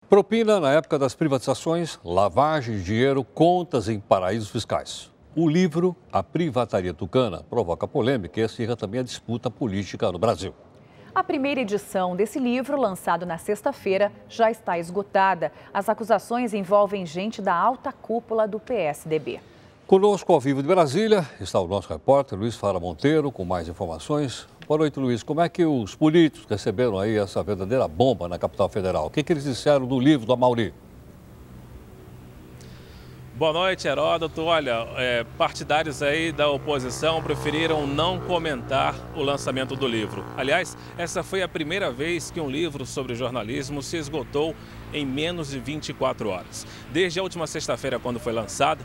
Propina na época das privatizações, lavagem de dinheiro, contas em paraísos fiscais. O livro A Privataria Tucana provoca polêmica e acirra também a disputa política no Brasil. A primeira edição desse livro, lançado na sexta-feira, já está esgotada. As acusações envolvem gente da alta cúpula do PSDB. Conosco ao vivo de Brasília está o nosso repórter Luiz Fara Monteiro com mais informações. Boa noite, Luiz. Como é que os políticos receberam aí essa verdadeira bomba na capital federal? O que eles disseram do livro do Amaury? Boa noite, Heródoto. Olha, partidários aí da oposição preferiram não comentar o lançamento do livro. Aliás, essa foi a primeira vez que um livro sobre jornalismo se esgotou em menos de 24 horas. Desde a última sexta-feira, quando foi lançado,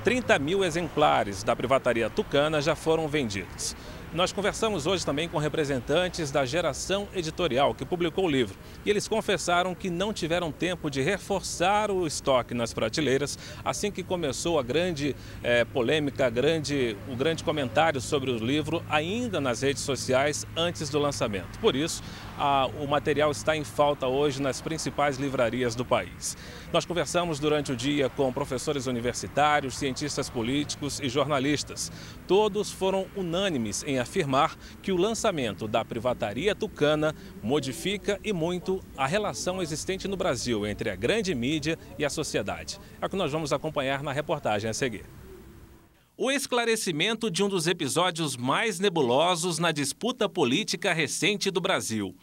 30 mil exemplares da Privataria Tucana já foram vendidos. Nós conversamos hoje também com representantes da Geração Editorial, que publicou o livro. E eles confessaram que não tiveram tempo de reforçar o estoque nas prateleiras assim que começou a grande polêmica, o grande comentário sobre o livro ainda nas redes sociais antes do lançamento. Por isso, o material está em falta hoje nas principais livrarias do país. Nós conversamos durante o dia com professores universitários, cientistas políticos e jornalistas. Todos foram unânimes em afirmar que o lançamento da Privataria Tucana modifica e muito a relação existente no Brasil entre a grande mídia e a sociedade. É o que nós vamos acompanhar na reportagem a seguir. O esclarecimento de um dos episódios mais nebulosos na disputa política recente do Brasil.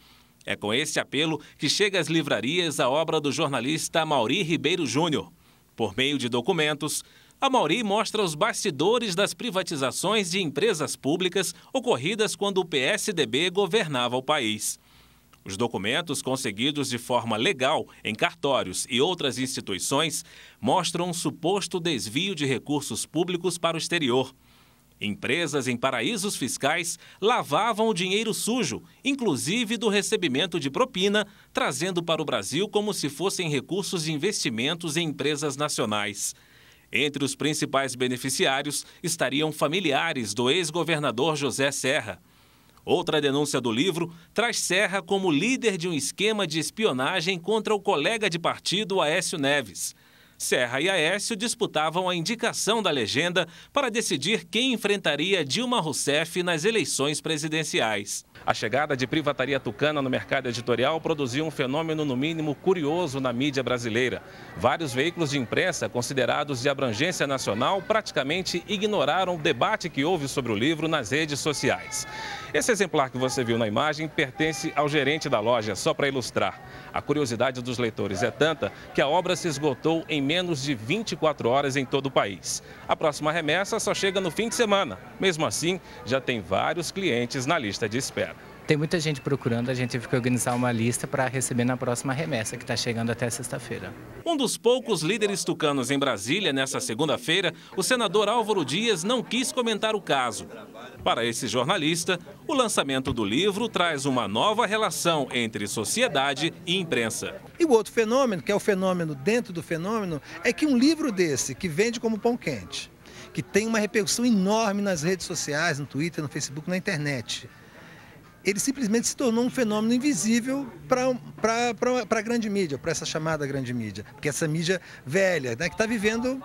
É com esse apelo que chega às livrarias a obra do jornalista Amaury Ribeiro Júnior. Por meio de documentos, Amaury mostra os bastidores das privatizações de empresas públicas ocorridas quando o PSDB governava o país. Os documentos, conseguidos de forma legal em cartórios e outras instituições, mostram um suposto desvio de recursos públicos para o exterior. Empresas em paraísos fiscais lavavam o dinheiro sujo, inclusive do recebimento de propina, trazendo para o Brasil como se fossem recursos de investimentos em empresas nacionais. Entre os principais beneficiários estariam familiares do ex-governador José Serra. Outra denúncia do livro traz Serra como líder de um esquema de espionagem contra o colega de partido Aécio Neves. Serra e Aécio disputavam a indicação da legenda para decidir quem enfrentaria Dilma Rousseff nas eleições presidenciais. A chegada de Privataria Tucana no mercado editorial produziu um fenômeno, no mínimo, curioso na mídia brasileira. Vários veículos de imprensa, considerados de abrangência nacional, praticamente ignoraram o debate que houve sobre o livro nas redes sociais. Esse exemplar que você viu na imagem pertence ao gerente da loja, só para ilustrar. A curiosidade dos leitores é tanta que a obra se esgotou em menos de 24 horas em todo o país. A próxima remessa só chega no fim de semana. Mesmo assim, já tem vários clientes na lista de espera. Tem muita gente procurando, a gente teve que organizar uma lista para receber na próxima remessa, que está chegando até sexta-feira. Um dos poucos líderes tucanos em Brasília, nessa segunda-feira, o senador Álvaro Dias não quis comentar o caso. Para esse jornalista, o lançamento do livro traz uma nova relação entre sociedade e imprensa. E o outro fenômeno, que é o fenômeno dentro do fenômeno, é que um livro desse, que vende como pão quente, que tem uma repercussão enorme nas redes sociais, no Twitter, no Facebook, na internet, ele simplesmente se tornou um fenômeno invisível para a grande mídia, para essa chamada grande mídia. Porque essa mídia velha, né, que está vivendo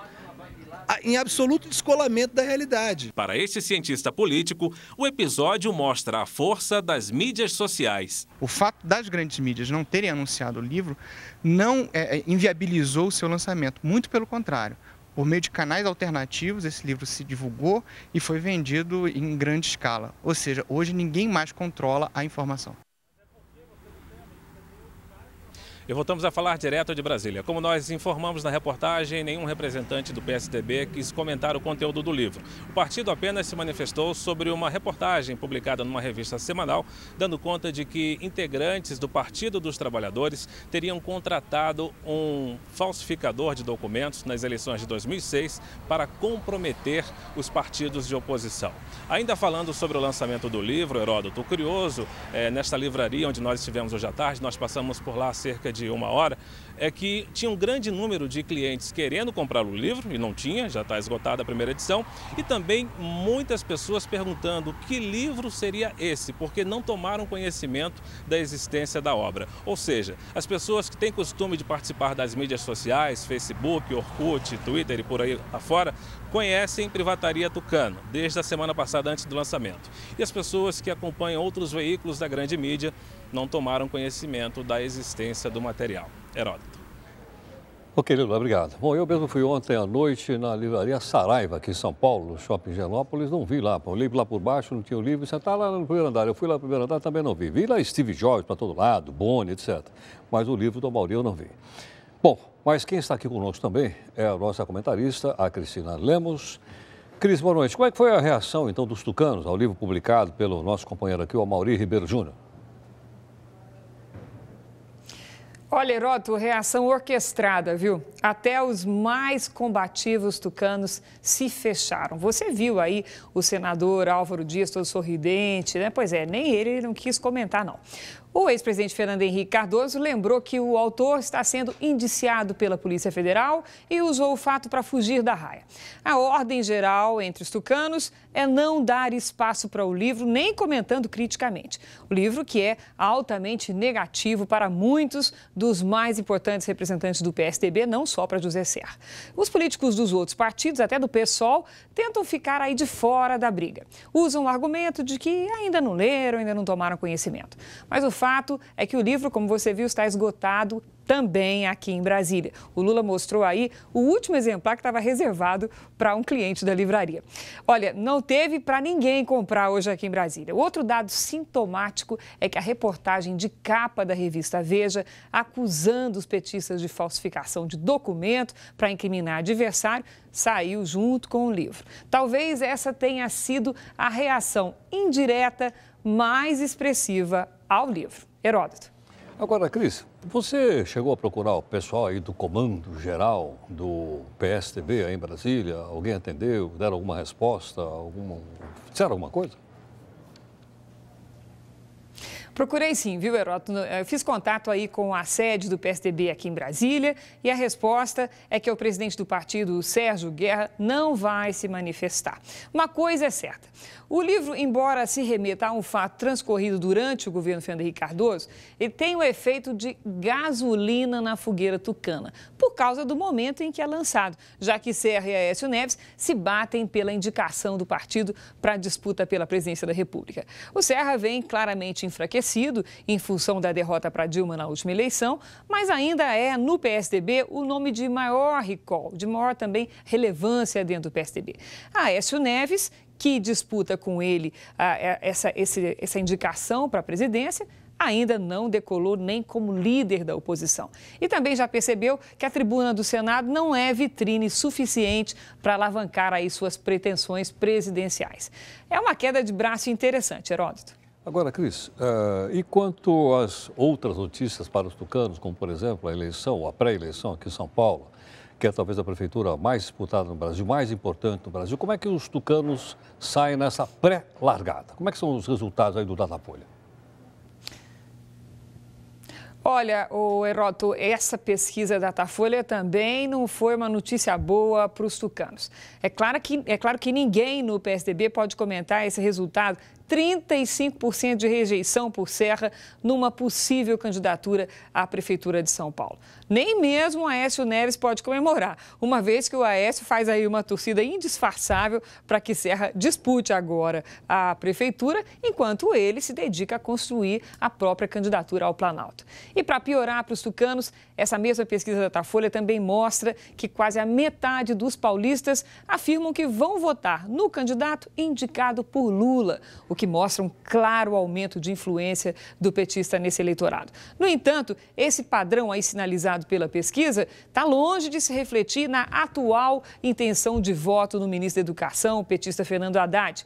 em absoluto descolamento da realidade. Para este cientista político, o episódio mostra a força das mídias sociais. O fato das grandes mídias não terem anunciado o livro não inviabilizou o seu lançamento, muito pelo contrário. Por meio de canais alternativos, esse livro se divulgou e foi vendido em grande escala. Ou seja, hoje ninguém mais controla a informação. E voltamos a falar direto de Brasília. Como nós informamos na reportagem, nenhum representante do PSDB quis comentar o conteúdo do livro. O partido apenas se manifestou sobre uma reportagem publicada numa revista semanal, dando conta de que integrantes do Partido dos Trabalhadores teriam contratado um falsificador de documentos nas eleições de 2006 para comprometer os partidos de oposição. Ainda falando sobre o lançamento do livro, Heródoto, curioso, nesta livraria onde nós estivemos hoje à tarde, nós passamos por lá cerca de 1 hora, é que tinha um grande número de clientes querendo comprar o livro, e não tinha, já está esgotada a primeira edição, e também muitas pessoas perguntando que livro seria esse, porque não tomaram conhecimento da existência da obra. Ou seja, as pessoas que têm costume de participar das mídias sociais, Facebook, Orkut, Twitter e por aí afora, conhecem Privataria Tucano, desde a semana passada antes do lançamento. E as pessoas que acompanham outros veículos da grande mídia não tomaram conhecimento da existência do material. Heródoto. Ok, Lula, obrigado. Bom, eu mesmo fui ontem à noite na livraria Saraiva, aqui em São Paulo, no Shopping Genópolis, não vi lá. Eu li lá por baixo, não tinha o livro, você está lá no primeiro andar. Eu fui lá no primeiro andar, também não vi. Vi lá Steve Jobs para todo lado, Boni, etc. Mas o livro do Amaury eu não vi. Bom, mas quem está aqui conosco também é a nossa comentarista, a Cristina Lemos. Cris, boa noite. Como é que foi a reação, então, dos tucanos ao livro publicado pelo nosso companheiro aqui, o Amaury Ribeiro Júnior? Olha, Heródoto, reação orquestrada, viu? Até os mais combativos tucanos se fecharam. Você viu aí o senador Álvaro Dias todo sorridente, né? Pois é, nem ele não quis comentar, não. O ex-presidente Fernando Henrique Cardoso lembrou que o autor está sendo indiciado pela Polícia Federal e usou o fato para fugir da raia. A ordem geral entre os tucanos é não dar espaço para o livro, nem comentando criticamente. O livro que é altamente negativo para muitos dos mais importantes representantes do PSDB, não só para José Serra. Os políticos dos outros partidos, até do PSOL, tentam ficar aí de fora da briga. Usam o argumento de que ainda não leram, ainda não tomaram conhecimento. Mas o fato é que o livro, como você viu, está esgotado também aqui em Brasília. O Lula mostrou aí o último exemplar que estava reservado para um cliente da livraria. Olha, não teve para ninguém comprar hoje aqui em Brasília. Outro dado sintomático é que a reportagem de capa da revista Veja, acusando os petistas de falsificação de documento para incriminar adversário, saiu junto com o livro. Talvez essa tenha sido a reação indireta mais expressiva ao livro. Heródoto. Agora, Cris, você chegou a procurar o pessoal aí do Comando Geral do PSDB aí em Brasília? Alguém atendeu? Deram alguma resposta? Disseram alguma coisa? Procurei sim, viu, Heródoto? Eu fiz contato aí com a sede do PSDB aqui em Brasília e a resposta é que o presidente do partido, Sérgio Guerra, não vai se manifestar. Uma coisa é certa, o livro, embora se remeta a um fato transcorrido durante o governo Fernando Henrique Cardoso, ele tem o efeito de gasolina na fogueira tucana, por causa do momento em que é lançado, já que Serra e Aécio Neves se batem pela indicação do partido para a disputa pela presidência da República. O Serra vem claramente enfraquecido em função da derrota para Dilma na última eleição, mas ainda é, no PSDB, o nome de maior recall, de maior também relevância dentro do PSDB. Aécio Neves, que disputa com ele essa indicação para a presidência, ainda não decolou nem como líder da oposição. E também já percebeu que a tribuna do Senado não é vitrine suficiente para alavancar aí suas pretensões presidenciais. É uma queda de braço interessante, Heródoto. Agora, Cris, e quanto às outras notícias para os tucanos, como, por exemplo, a eleição, a pré-eleição aqui em São Paulo, que é talvez a prefeitura mais disputada no Brasil, mais importante no Brasil, como é que os tucanos saem nessa pré-largada? Como é que são os resultados aí do Datafolha? Olha, Heródoto, essa pesquisa da Datafolha também não foi uma notícia boa para os tucanos. É claro que ninguém no PSDB pode comentar esse resultado. 35% de rejeição por Serra numa possível candidatura à Prefeitura de São Paulo. Nem mesmo o Aécio Neves pode comemorar, uma vez que o Aécio faz aí uma torcida indisfarçável para que Serra dispute agora a Prefeitura, enquanto ele se dedica a construir a própria candidatura ao Planalto. E para piorar para os tucanos, essa mesma pesquisa da Datafolha também mostra que quase a metade dos paulistas afirmam que vão votar no candidato indicado por Lula, o que mostra um claro aumento de influência do petista nesse eleitorado. No entanto, esse padrão aí sinalizado pela pesquisa está longe de se refletir na atual intenção de voto no ministro da Educação, o petista Fernando Haddad.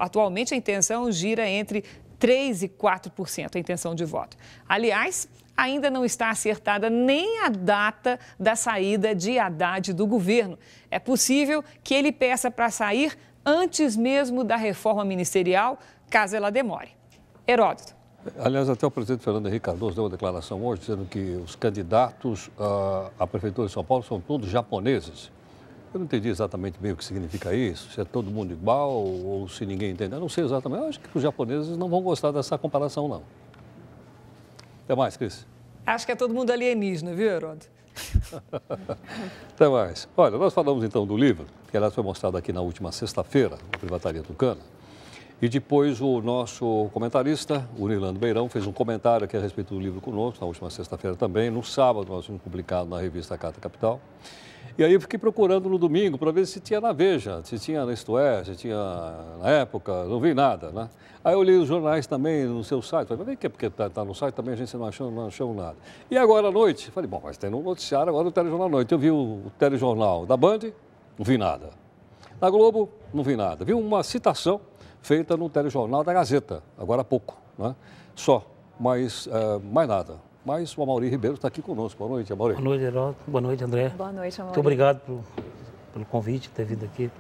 Atualmente, a intenção gira entre 3% e 4% a intenção de voto. Aliás, ainda não está acertada nem a data da saída de Haddad do governo. É possível que ele peça para sair antes mesmo da reforma ministerial, caso ela demore. Heródoto. Aliás, até o presidente Fernando Henrique Cardoso deu uma declaração hoje dizendo que os candidatos à Prefeitura de São Paulo são todos japoneses. Eu não entendi exatamente bem o que significa isso, se é todo mundo igual ou se ninguém entende. Eu não sei exatamente, eu acho que os japoneses não vão gostar dessa comparação, não. Até mais, Cris. Acho que é todo mundo alienígena, viu, Heródoto? Até mais. Olha, nós falamos então do livro, que aliás foi mostrado aqui na última sexta-feira, na Privataria Tucana. E depois o nosso comentarista, o Nilando Beirão, fez um comentário aqui a respeito do livro conosco, na última sexta-feira também. No sábado nós fomos publicado na revista Carta Capital. E aí eu fiquei procurando no domingo para ver se tinha na Veja, se tinha na Isto É, se tinha na Época, não vi nada, né? Aí eu li os jornais também no seu site, falei, mas vem que porque está no site também a gente não achou nada. E agora à noite, falei, bom, mas tem no noticiário agora o Telejornal à noite. Eu vi o Telejornal da Band, não vi nada. Na Globo, não vi nada. Vi uma citação feita no Telejornal da Gazeta, agora há pouco, né? Só, mas mais nada. Mas o Amaury Ribeiro está aqui conosco. Boa noite, Amaury. Boa noite, Heródoto. Boa noite, André. Boa noite, Amaury. Muito obrigado pelo convite, ter vindo aqui.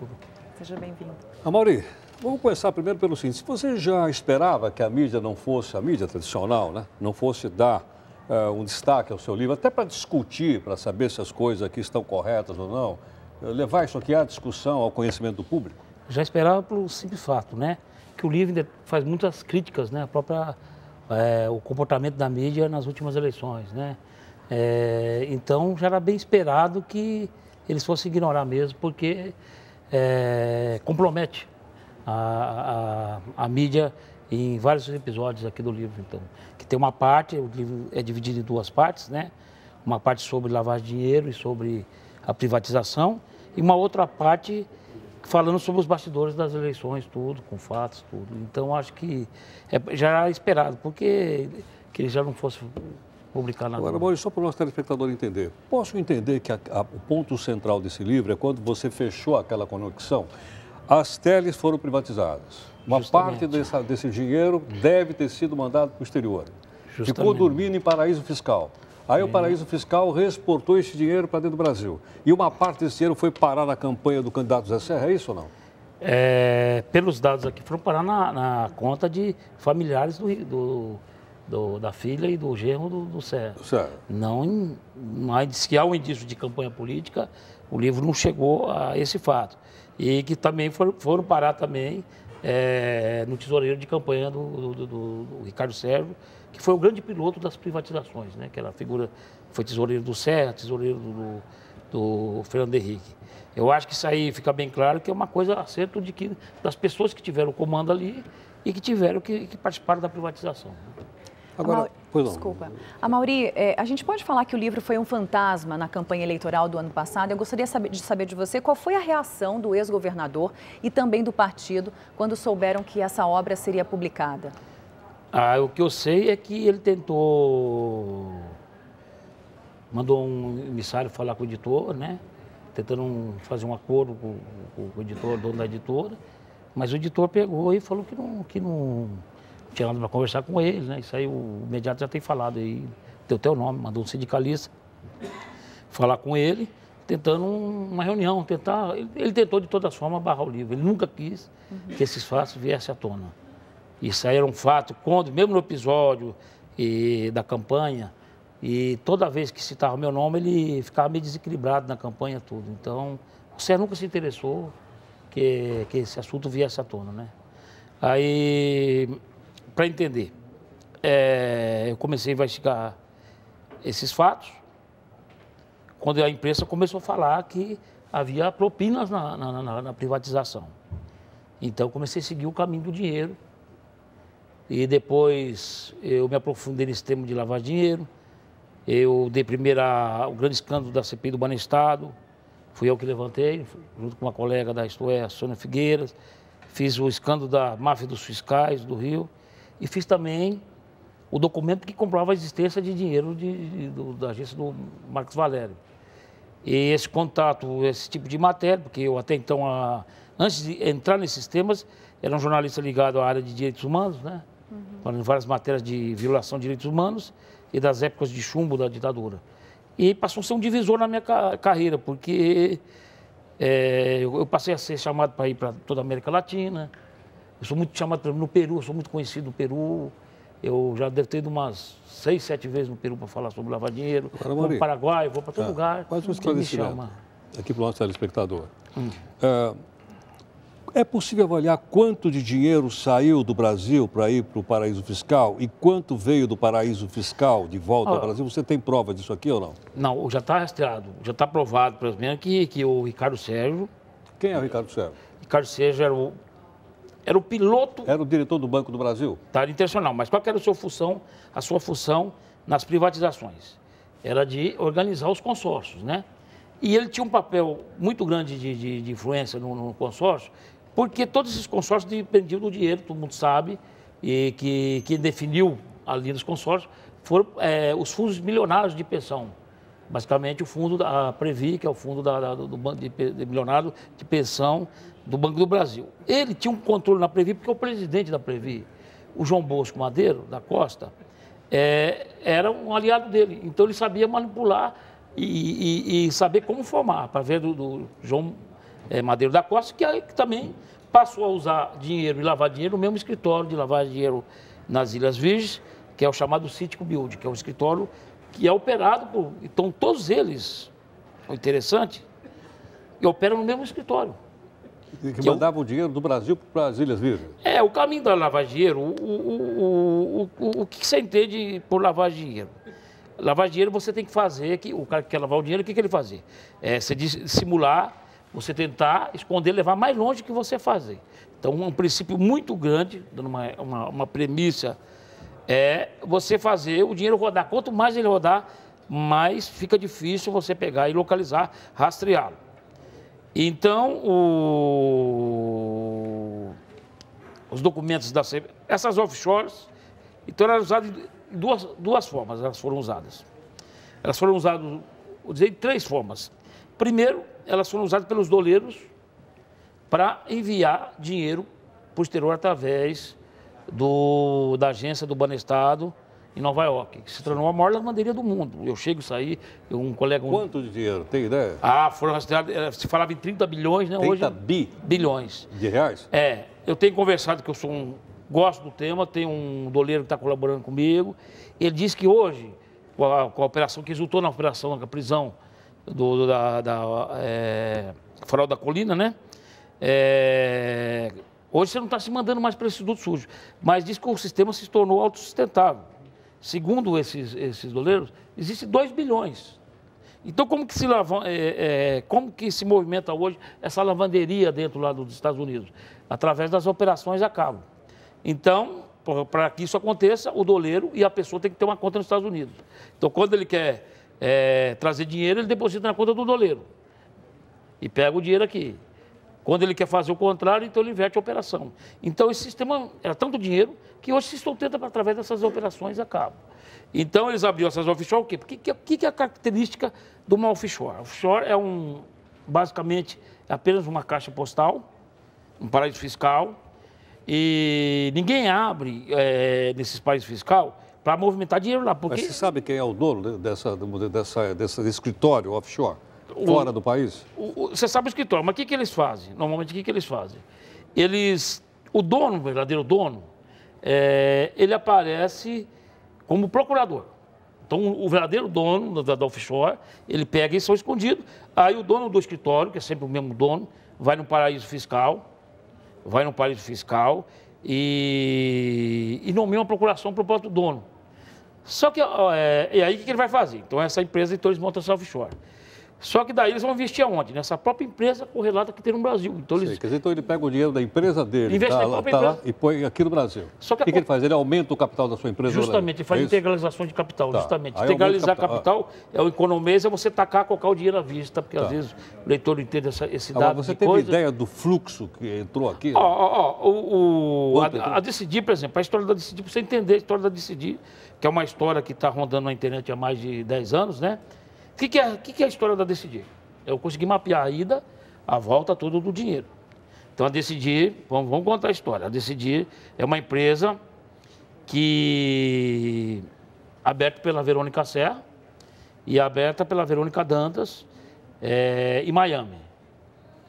Seja bem-vindo. Amaury, vamos começar primeiro pelo seguinte. Se você já esperava que a mídia não fosse, a mídia tradicional, né, não fosse dar um destaque ao seu livro, até para discutir, para saber se as coisas aqui estão corretas ou não, levar isso aqui à discussão, ao conhecimento do público? Já esperava pelo simples fato, né, que o livro faz muitas críticas, né, o comportamento da mídia nas últimas eleições, né. Então já era bem esperado que eles fossem ignorar mesmo, porque compromete a mídia em vários episódios aqui do livro, então. Que tem uma parte, o livro é dividido em duas partes, né? Uma parte sobre lavagem de dinheiro e sobre a privatização, e uma outra parte falando sobre os bastidores das eleições, tudo, com fatos, tudo. Então, acho que já era esperado, porque que ele já não fosse publicar nada. Agora, Maurício, só para o nosso telespectador entender, posso entender que o ponto central desse livro é quando você fechou aquela conexão, as teles foram privatizadas. Uma parte desse dinheiro deve ter sido mandado para o exterior. Justamente. Ficou dormindo em paraíso fiscal. Aí o paraíso fiscal reexportou esse dinheiro para dentro do Brasil. E uma parte desse dinheiro foi parar na campanha do candidato Zé Serra, é isso ou não? Pelos dados aqui, foram parar na conta de familiares da filha e do genro do Serra. Certo. Mas se há um indício de campanha política, o livro não chegou a esse fato. E que também foram parar também no tesoureiro de campanha do Ricardo Sérgio, que foi o grande piloto das privatizações, né? Que era a figura, foi tesoureiro do Serra, tesoureiro do Fernando Henrique. Eu acho que isso aí fica bem claro que é uma coisa acerto das pessoas que tiveram o comando ali e que tiveram que participar da privatização. Agora, desculpa. Amaury, a gente pode falar que o livro foi um fantasma na campanha eleitoral do ano passado. Eu gostaria de saber de você qual foi a reação do ex-governador e também do partido quando souberam que essa obra seria publicada. O que eu sei é que ele mandou um emissário falar com o editor, né? Tentando fazer um acordo com o editor, dono da editora, mas o editor pegou e falou que não tinha nada para conversar com ele, né? Isso aí o imediato já tem falado aí, deu teu nome, mandou um sindicalista falar com ele, tentando uma reunião, ele tentou de todas as formas barrar o livro, ele nunca quis que esses fatos viessem à tona. Isso aí era um fato, mesmo no episódio da campanha, e toda vez que citava meu nome, ele ficava meio desequilibrado na campanha, tudo. Então, o Serra nunca se interessou que esse assunto viesse à tona, né? Aí, para entender, eu comecei a investigar esses fatos, quando a imprensa começou a falar que havia propinas na privatização. Então, comecei a seguir o caminho do dinheiro. E depois eu me aprofundei nesse tema de lavar dinheiro. Eu dei primeiro o grande escândalo da CPI do Banestado. Fui eu que levantei, junto com uma colega da Isto É, a Sônia Figueiras. Fiz o escândalo da máfia dos fiscais do Rio. E fiz também o documento que comprova a existência de dinheiro da agência do Marcos Valério. E esse contato, esse tipo de matéria, porque eu até então, antes de entrar nesses temas, era um jornalista ligado à área de direitos humanos, né? Falando em várias matérias de violação de direitos humanos e das épocas de chumbo da ditadura. E passou a ser um divisor na minha carreira, porque eu passei a ser chamado para ir para toda a América Latina. Eu sou muito chamado no Peru, eu sou muito conhecido no Peru. Eu já devo ter ido umas 6, 7 vezes no Peru para falar sobre lavar dinheiro. Vou para o Paraguai, vou para todo lugar. Quase um esclarecimento aqui para o nosso telespectador. É possível avaliar quanto de dinheiro saiu do Brasil para ir para o paraíso fiscal e quanto veio do paraíso fiscal de volta ao Brasil? Você tem prova disso aqui ou não? Não, já está rastreado, já está provado, por exemplo, que o Ricardo Sérgio... Quem é o Ricardo Sérgio? Ricardo Sérgio era o piloto... Era o diretor do Banco do Brasil? Tá, intencional, mas qual que era a sua função nas privatizações? Era de organizar os consórcios, né? E ele tinha um papel muito grande de influência no consórcio, porque todos esses consórcios dependiam do dinheiro, todo mundo sabe, e que quem definiu a linha dos consórcios foram os fundos milionários de pensão. Basicamente, o fundo da Previ, que é o fundo do Banco de Milionário de Pensão do Banco do Brasil. Ele tinha um controle na Previ, porque o presidente da Previ, o João Bosco Madeiro, da Costa, era um aliado dele. Então, ele sabia manipular e saber como formar, para ver do João Madeiro da Costa, que também passou a usar dinheiro e lavar dinheiro no mesmo escritório de lavar dinheiro nas Ilhas Virgens, que é o chamado Cítico Build, que é um escritório que é operado por... Então, todos eles, o interessante, e operam no mesmo escritório. Que mandavam o dinheiro do Brasil para as Ilhas Virgens. O caminho da lavagem de dinheiro, o que você entende por lavagem de dinheiro? Lavagem de dinheiro você tem que fazer, que o cara que quer lavar o dinheiro, o que ele fazer? Você simular, você tentar esconder, levar mais longe que você fazer. Então, um princípio muito grande, dando uma premissa, é você fazer o dinheiro rodar. Quanto mais ele rodar, mais fica difícil você pegar e localizar, rastreá-lo. Então, os documentos essas offshores, então eram usadas de duas formas, elas foram usadas. Elas foram usadas, vou dizer, de 3 formas. Primeiro, elas foram usadas pelos doleiros para enviar dinheiro posterior através da agência do Banestado em Nova York, que se tornou a maior lavanderia do mundo. Eu chego a sair, um colega... Quanto de dinheiro? Tem ideia? Foram rastreados, se falava em 30 bilhões, né? 30 hoje, bilhões. De reais? Eu tenho conversado, que eu gosto do tema, tem um doleiro que está colaborando comigo. Ele disse que hoje, com a operação que resultou na operação, na prisão da Farol da Colina, né? Hoje você não está se mandando mais para esse duto sujo, mas diz que o sistema se tornou autossustentável. Segundo esses doleiros, existem 2 bilhões. Então, como que se movimenta hoje essa lavanderia dentro lá dos Estados Unidos? Através das operações a cabo. Então, para que isso aconteça, o doleiro e a pessoa tem que ter uma conta nos Estados Unidos. Então, quando ele quer trazer dinheiro, ele deposita na conta do doleiro e pega o dinheiro aqui. Quando ele quer fazer o contrário, então ele inverte a operação. Então, esse sistema era tanto dinheiro que hoje se sustenta através dessas operações a cabo. Então, eles abriram essas offshore, o quê? Porque o que é a característica de uma offshore? Offshore é basicamente, apenas uma caixa postal, um paraíso fiscal, e ninguém abre nesses paraísos fiscais para movimentar dinheiro lá. Porque... Mas você sabe quem é o dono desse escritório offshore? Fora do país? Você sabe o escritório, mas o que eles fazem? Normalmente, o que eles fazem? O dono, o verdadeiro dono, ele aparece como procurador. Então, o verdadeiro dono da offshore, ele pega e são escondidos. Aí o dono do escritório, que é sempre o mesmo dono, vai no paraíso fiscal e nomeia uma procuração para o próprio dono. Só que, e aí o que ele vai fazer? Então, essa empresa, então eles montam essa offshore. Só que daí eles vão investir aonde? Nessa própria empresa correlata que tem no Brasil. Então, quer dizer, então ele pega o dinheiro da empresa dele, investe na própria empresa lá, e põe aqui no Brasil. Só que o que ele faz? Ele aumenta o capital da sua empresa? Justamente, ele faz integralização de capital, justamente. Aí integralizar capital é o economês, é você tacar, colocar o dinheiro à vista, porque às vezes o leitor não entende esse dado. Você teve ideia do fluxo que entrou aqui? A Decidir, por exemplo, a história da Decidir, para você entender a história da Decidir, que é uma história que está rondando na internet há mais de 10 anos, né? O que é a história da Decidir? Eu consegui mapear a ida, a volta, tudo do dinheiro. Então, a Decidir, vamos contar a história. A Decidir é uma empresa aberta pela Verônica Serra e aberta pela Verônica Dantas em Miami.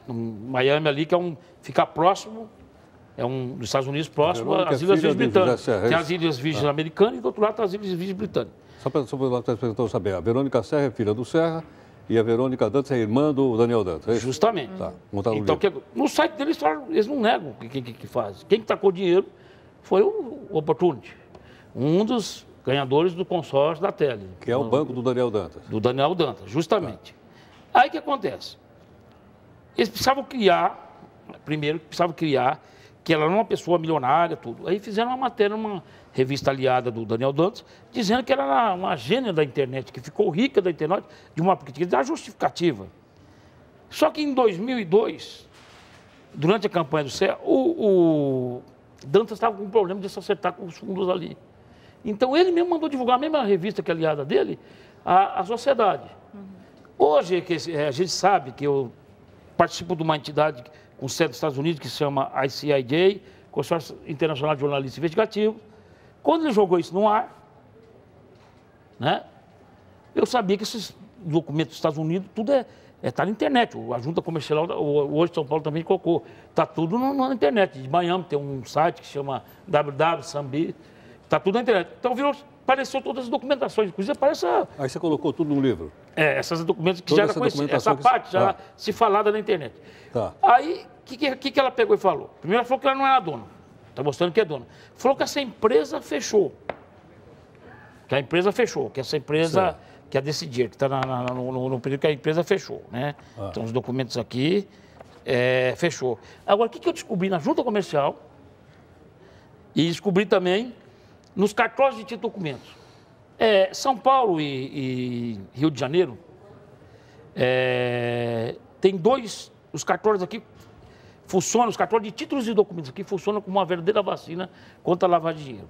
Miami ali, que fica próximo é um dos Estados Unidos próximo às Ilhas Virgens Britânicas. Tem as Ilhas Virgens Americanas e do outro lado tem as Ilhas Virgens Britânicas. Só para eu saber, a Verônica Serra é filha do Serra e a Verônica Dantas é irmã do Daniel Dantas, é isso? Justamente. Tá, então, no site deles, eles não negam que faz. Quem tacou dinheiro foi o Opportunity, um dos ganhadores do consórcio da Tele. Que é o banco do Daniel Dantas. Do Daniel Dantas, justamente. Aí o que acontece? Eles precisavam criar, que ela era uma pessoa milionária, tudo. Aí fizeram uma matéria numa revista aliada do Daniel Dantas, dizendo que ela era uma gênia da internet, que ficou rica da internet, de uma da justificativa. Só que em 2002, durante a campanha do CEA, o Dantas estava com um problema de se acertar com os fundos ali. Então ele mesmo mandou divulgar a mesma revista que é aliada dele, a sociedade. Hoje, a gente sabe que eu participo de uma entidade com sede dos Estados Unidos, que se chama ICIJ, Consórcio Internacional de Jornalistas Investigativos. Quando ele jogou isso no ar, né, eu sabia que esses documentos dos Estados Unidos, tudo está na internet. A Junta Comercial, hoje São Paulo também colocou, está tudo na internet. De Miami tem um site que se chama www.sambi, está tudo na internet. Então apareceu todas as documentações, inclusive aparece Aí você colocou tudo no livro? Essas documentos que já era conhecida, essa parte já se falada na internet. Tá. Aí, o que ela pegou e falou? Primeiro ela falou que ela não era dona, está mostrando que é dona. Falou que essa empresa fechou, que essa empresa que é Decidir, que está no período que a empresa fechou, né? Então, os documentos aqui, fechou. Agora, o que eu descobri na Junta Comercial e descobri também nos cartórios de título de documentos. São Paulo e Rio de Janeiro tem os cartórios aqui funcionam, os cartórios de títulos e documentos aqui funcionam como uma verdadeira vacina contra a lavagem de dinheiro.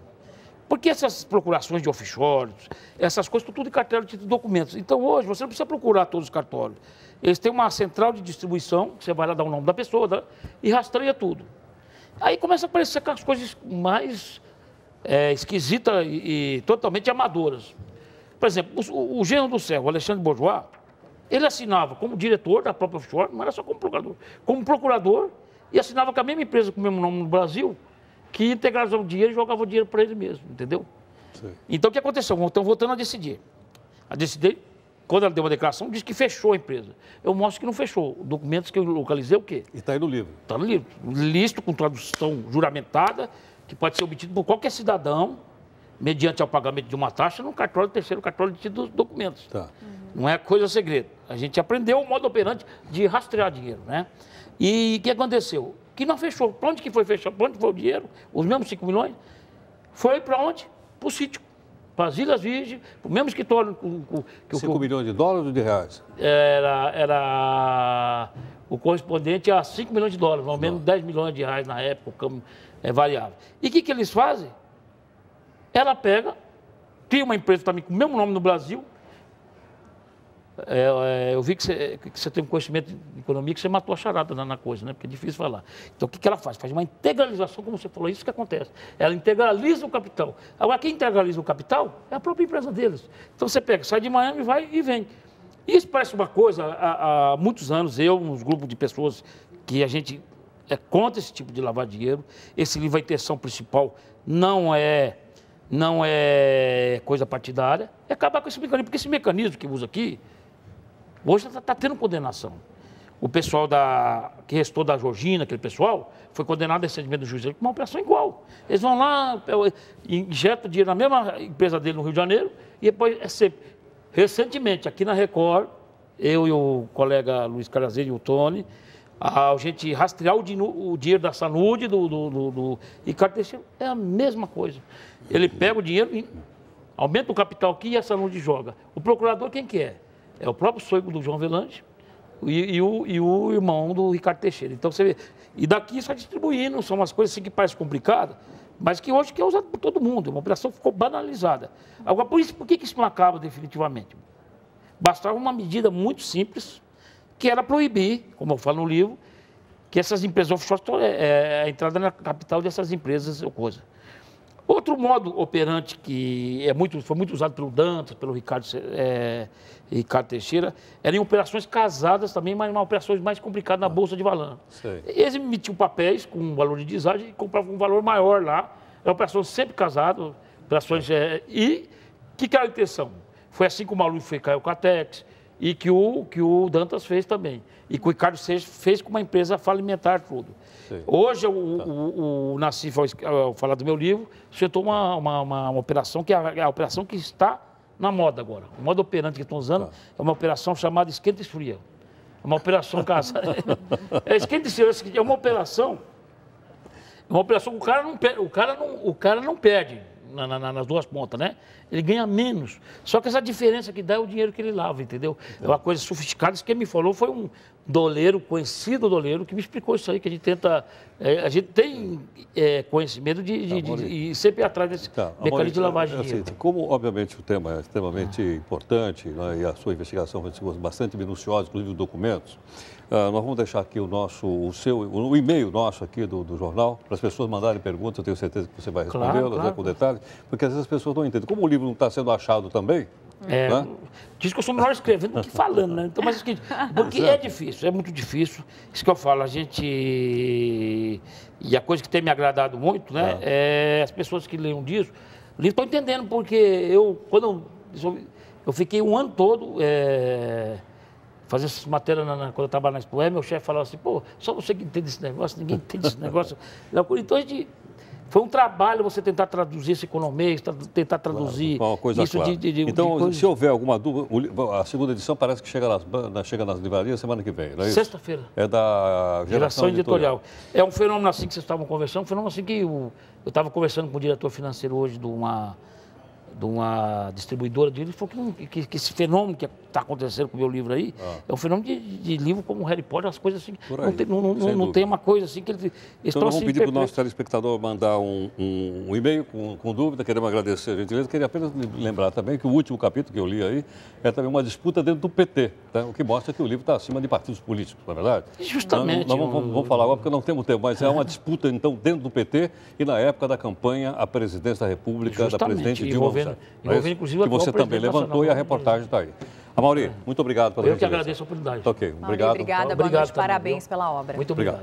Porque essas procurações de offshore, essas coisas, tudo em cartório de títulos e documentos. Então hoje você não precisa procurar todos os cartórios. Eles têm uma central de distribuição, você vai lá dar o nome da pessoa e rastreia tudo. Aí começa a aparecer aquelas coisas mais esquisitas e totalmente amadoras. Por exemplo, o genro do Serra, o Alexandre Bourgeois, ele assinava como diretor da própria offshore, não era só como procurador, e assinava com a mesma empresa com o mesmo nome no Brasil, que integrava o dinheiro e jogava o dinheiro para ele mesmo, entendeu? Sim. Então o que aconteceu? Estão voltando a decidir. A Decidir, quando ela deu uma declaração, disse que fechou a empresa. Eu mostro que não fechou. Documentos que eu localizei, o quê? E está aí no livro. Está no livro. Listo com tradução juramentada, que pode ser obtido por qualquer cidadão, mediante ao pagamento de uma taxa, no cartório terceiro, cartório de títulos documentos. Tá. Não é coisa segredo. A gente aprendeu o modo operante de rastrear dinheiro, né? E o que aconteceu? Que não fechou. Para onde que foi fechado? Para onde foi o dinheiro? Os mesmos 5 milhões? Foi para onde? Para o sítio. Para as Ilhas Virgens, para o mesmo escritório. 5 milhões de dólares ou de reais? Era o correspondente a 5 milhões de dólares, mais ou menos 10 milhões de reais na época, o câmbio é variável. E o que eles fazem? Ela pega, cria uma empresa também com o mesmo nome no Brasil. Eu vi que você tem um conhecimento de economia, que você matou a charada na coisa, né? Porque é difícil falar. Então, o que ela faz? Faz uma integralização, como você falou, isso que acontece. Ela integraliza o capital. Agora, quem integraliza o capital é a própria empresa deles. Então, você pega, sai de Miami, vai e vem. Isso parece uma coisa, há muitos anos, uns grupos de pessoas que a gente contra esse tipo de lavar dinheiro. Esse livro, a intenção principal não é coisa partidária, é acabar com esse mecanismo, porque esse mecanismo que usa aqui, hoje está tendo condenação. O pessoal que restou da Georgina, aquele pessoal, foi condenado recentemente do juiz com uma operação igual. Eles vão lá, injetam dinheiro na mesma empresa dele no Rio de Janeiro, e depois recentemente, aqui na Record, eu e o colega Luiz Carazeiro e o Tony, a gente rastrear o dinheiro da Sanude, do Ricardo Teixeira, é a mesma coisa. Ele pega o dinheiro, aumenta o capital aqui e a Sanude joga. O procurador quem que é? É o próprio sogro do João Avelange e o irmão do Ricardo Teixeira. Então você vê, e daqui está distribuindo, são umas coisas assim que parecem complicadas, mas que hoje é usado por todo mundo, uma operação ficou banalizada. Agora, por que isso não acaba definitivamente? Bastava uma medida muito simples, que era proibir, como eu falo no livro, que essas empresas offshore, a entrada na capital dessas empresas ou coisa. Outro modo operante que foi muito usado pelo Dantas, pelo Ricardo Teixeira, eram em operações casadas também, mas operações mais complicadas na Bolsa de Valores. Eles emitiam papéis com um valor de deságio e compravam um valor maior lá. Era operações sempre casadas, operações... E o que era a intenção? Foi assim que o Maluf caiu com a Tex e que o Dantas fez também. E que o Ricardo fez com uma empresa falimentar tudo. Sim. Hoje, o Nassif, ao falar do meu livro, sustentou uma operação que é a operação que está na moda agora. O modo operante que estão usando é uma operação chamada esquenta e esfria. É uma operação casada. Esquenta e esfria é uma operação que o cara não perde nas duas pontas, né? Ele ganha menos. Só que essa diferença que dá é o dinheiro que ele lava, entendeu? É uma coisa sofisticada. Isso que me falou foi um doleiro, conhecido doleiro, que me explicou isso aí, que a gente tenta... a gente tem conhecimento de sempre atrás desse mecanismo de lavagem de dinheiro. Como, obviamente, o tema é extremamente importante, né, e a sua investigação foi bastante minuciosa, inclusive os documentos, nós vamos deixar aqui o e-mail nosso aqui do jornal, para as pessoas mandarem perguntas, eu tenho certeza que você vai respondê-las, né, com detalhes, porque às vezes as pessoas não entendem. Como o livro não está sendo achado também... né? Diz que eu sou melhor escrevendo do que falando, né? Então, mas porque é difícil, é muito difícil. Isso que eu falo, a gente... E a coisa que tem me agradado muito, né? É as pessoas que leem disso, estão entendendo, porque quando eu fiquei um ano todo... fazer essas matérias quando eu estava na Expo, meu chefe falava assim, pô, só você que entende esse negócio, ninguém entende esse negócio. Então, a gente... Foi um trabalho você tentar traduzir esse economês, tentar traduzir uma coisa isso clara. Então, se houver alguma dúvida, a segunda edição parece que chega nas livrarias semana que vem, não é isso? Sexta-feira. É da Geração Editorial. É um fenômeno assim que vocês estavam conversando, um fenômeno assim que eu estava conversando com o diretor financeiro hoje de uma distribuidora de livros, falou que esse fenômeno que está acontecendo com o meu livro aí, é um fenômeno de livro como Harry Potter, as coisas assim, não tem uma coisa assim que eles então, vamos pedir para o nosso telespectador mandar um e-mail com dúvida, queremos agradecer a gentileza, queria apenas lembrar também que o último capítulo que eu li aí é também uma disputa dentro do PT, tá? O que mostra que o livro está acima de partidos políticos, não é verdade? Justamente. Vamos falar agora porque não temos tempo, mas é uma disputa então dentro do PT e na época da campanha à presidência da República, da presidente Dilma Rousseff. Envolvendo, inclusive, que você também levantou e a reportagem está aí. Amaury, muito obrigado pela gentileza. Eu que agradeço a oportunidade. Ok, obrigado. Obrigada, boa noite, parabéns pela obra. Muito obrigado.